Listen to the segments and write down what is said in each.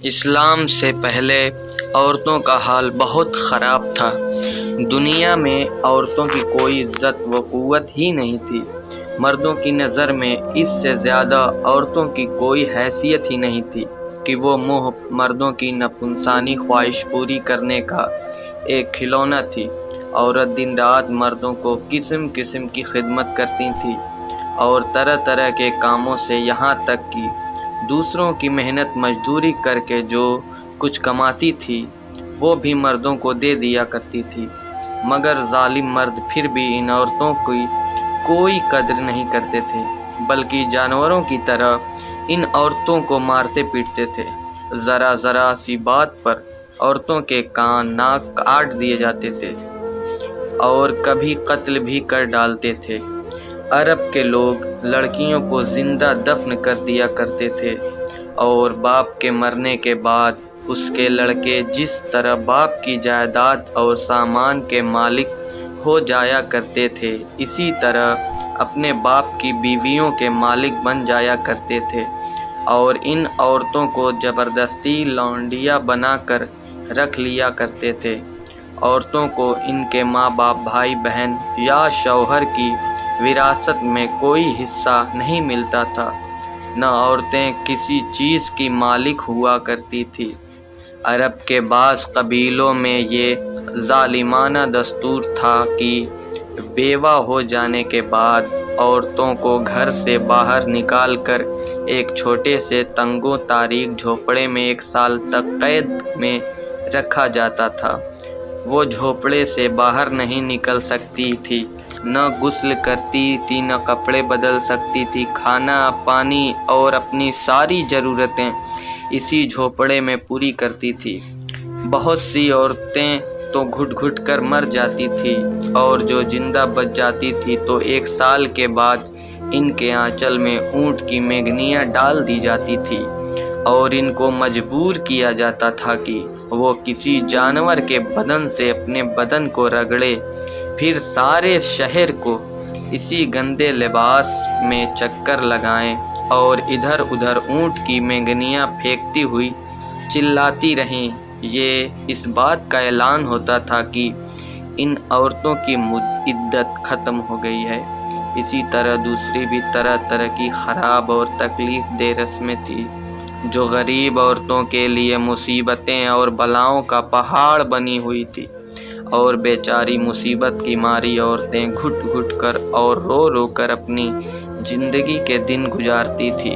اسلام سے پہلے عورتوں کا حال بہت خراب تھا۔ دنیا میں عورتوں کی کوئی عزت و قوت ہی نہیں تھی۔ مردوں کی نظر میں اس سے زیادہ عورتوں کی کوئی حیثیت ہی نہیں تھی کہ وہ مردوں کی نفسانی خواہش پوری کرنے کا ایک کھلونا تھی۔ عورت دن رات مردوں کو قسم قسم کی خدمت کرتی تھی اور طرح طرح کے کاموں سے، یہاں تک کہ دوسروں کی محنت مزدوری کر کے جو کچھ کماتی تھی وہ بھی مردوں کو دے دیا کرتی تھی۔ مگر ظالم مرد پھر بھی ان عورتوں کی کوئی قدر نہیں کرتے تھے، بلکہ جانوروں کی طرح ان عورتوں کو مارتے پیٹتے تھے۔ ذرا ذرا سی بات پر عورتوں کے کان ناک کاٹ دیے جاتے تھے اور کبھی قتل بھی کر ڈالتے تھے۔ عرب کے لوگ لڑکیوں کو زندہ دفن کر دیا کرتے تھے اور باپ کے مرنے کے بعد اس کے لڑکے جس طرح باپ کی جائیداد اور سامان کے مالک ہو جایا کرتے تھے، اسی طرح اپنے باپ کی بیویوں کے مالک بن جایا کرتے تھے اور ان عورتوں کو زبردستی لونڈیاں بنا کر رکھ لیا کرتے تھے۔ عورتوں کو ان کے ماں باپ، بھائی بہن یا شوہر کی وراثت میں کوئی حصہ نہیں ملتا تھا، نہ عورتیں کسی چیز کی مالک ہوا کرتی تھی۔ عرب کے بعض قبیلوں میں یہ ظالمانہ دستور تھا کہ بیوہ ہو جانے کے بعد عورتوں کو گھر سے باہر نکال کر ایک چھوٹے سے تنگ و تاریک جھونپڑے میں 1 سال تک قید میں رکھا جاتا تھا۔ وہ جھونپڑے سے باہر نہیں نکل سکتی تھی، نہ غسل کرتی تھی، نہ کپڑے بدل سکتی تھی۔ کھانا، پانی اور اپنی ساری ضرورتیں اسی جھونپڑے میں پوری کرتی تھی۔ بہت سی عورتیں تو گھٹ گھٹ کر مر جاتی تھی اور جو زندہ بچ جاتی تھی تو 1 سال کے بعد ان کے آنچل میں اونٹ کی مینگنیاں ڈال دی جاتی تھی اور ان کو مجبور کیا جاتا تھا کہ وہ کسی جانور کے بدن سے اپنے بدن کو رگڑے، پھر سارے شہر کو اسی گندے لباس میں چکر لگائیں اور ادھر ادھر اونٹ کی مینگنیاں پھینکتی ہوئی چلاتی رہیں۔ یہ اس بات کا اعلان ہوتا تھا کہ ان عورتوں کی عدت ختم ہو گئی ہے۔ اسی طرح دوسری بھی طرح طرح کی خراب اور تکلیف دہ رسمیں تھیں جو غریب عورتوں کے لیے مصیبتیں اور بلاؤں کا پہاڑ بنی ہوئی تھی، اور بیچاری مصیبت کی ماری عورتیں گھٹ گھٹ کر اور رو رو کر اپنی زندگی کے دن گزارتی تھی۔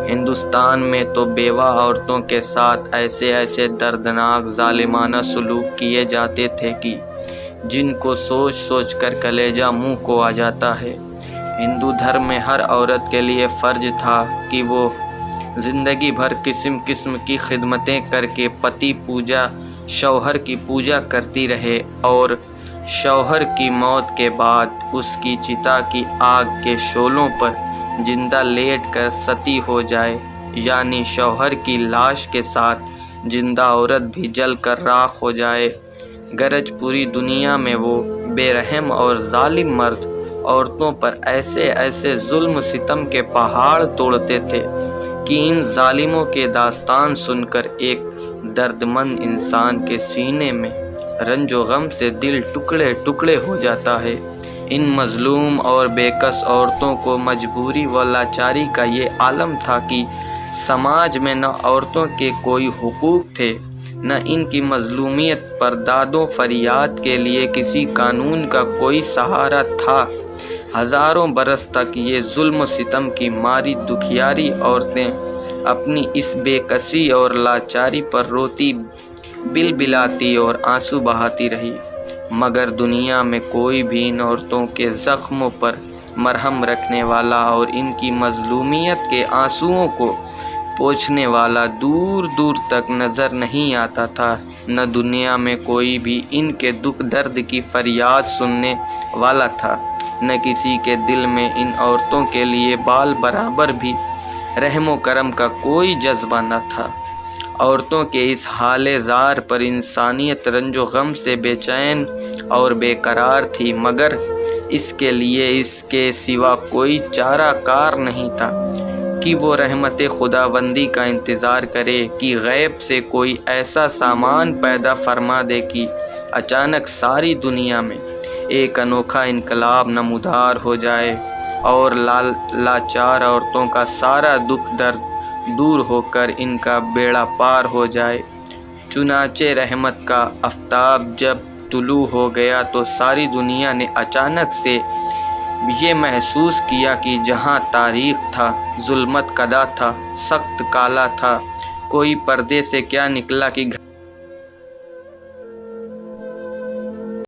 ہندوستان میں تو بیوہ عورتوں کے ساتھ ایسے ایسے دردناک ظالمانہ سلوک کیے جاتے تھے کہ جن کو سوچ سوچ کر کلیجہ منہ کو آ جاتا ہے۔ ہندو دھرم میں ہر عورت کے لیے فرض تھا کہ وہ زندگی بھر قسم قسم کی خدمتیں کر کے پتی پوجا، شوہر کی پوجا کرتی رہے اور شوہر کی موت کے بعد اس کی چتا کی آگ کے شعلوں پر زندہ لیٹ کر ستی ہو جائے، یعنی شوہر کی لاش کے ساتھ زندہ عورت بھی جل کر راکھ ہو جائے۔ غرض پوری دنیا میں وہ بے رحم اور ظالم مرد عورتوں پر ایسے ایسے ظلم ستم کے پہاڑ توڑتے تھے کہ ان ظالموں کے داستان سن کر ایک درد مند انسان کے سینے میں رنج و غم سے دل ٹکڑے ٹکڑے ہو جاتا ہے۔ ان مظلوم اور بے کس عورتوں کو مجبوری و لاچاری کا یہ عالم تھا کہ سماج میں نہ عورتوں کے کوئی حقوق تھے، نہ ان کی مظلومیت پر داد و فریاد کے لیے کسی قانون کا کوئی سہارا تھا۔ ہزاروں برس تک یہ ظلم و ستم کی ماری دکھیاری عورتیں اپنی اس بے کسی اور لاچاری پر روتی، بلبلاتی اور آنسو بہاتی رہی، مگر دنیا میں کوئی بھی ان عورتوں کے زخموں پر مرہم رکھنے والا اور ان کی مظلومیت کے آنسوؤں کو پوچھنے والا دور دور تک نظر نہیں آتا تھا۔ نہ دنیا میں کوئی بھی ان کے دکھ درد کی فریاد سننے والا تھا، نہ کسی کے دل میں ان عورتوں کے لیے بال برابر بھی رحم و کرم کا کوئی جذبہ نہ تھا۔ عورتوں کے اس حال زار پر انسانیت رنج و غم سے بے چین اور بے قرار تھی، مگر اس کے لیے اس کے سوا کوئی چارہ کار نہیں تھا۔ کہ وہ رحمت خداوندی کا انتظار کرے کہ غیب سے کوئی ایسا سامان پیدا فرما دے کہ اچانک ساری دنیا میں ایک انوکھا انقلاب نمودار ہو جائے اور لاچار عورتوں کا سارا دکھ درد دور ہو کر ان کا بیڑا پار ہو جائے۔ چنانچہ رحمت کا آفتاب جب طلوع ہو گیا تو ساری دنیا نے اچانک سے یہ محسوس کیا کہ جہاں تاریک تھا، ظلمت کدا تھا، سخت کالا تھا، کوئی پردے سے کیا نکلا کہ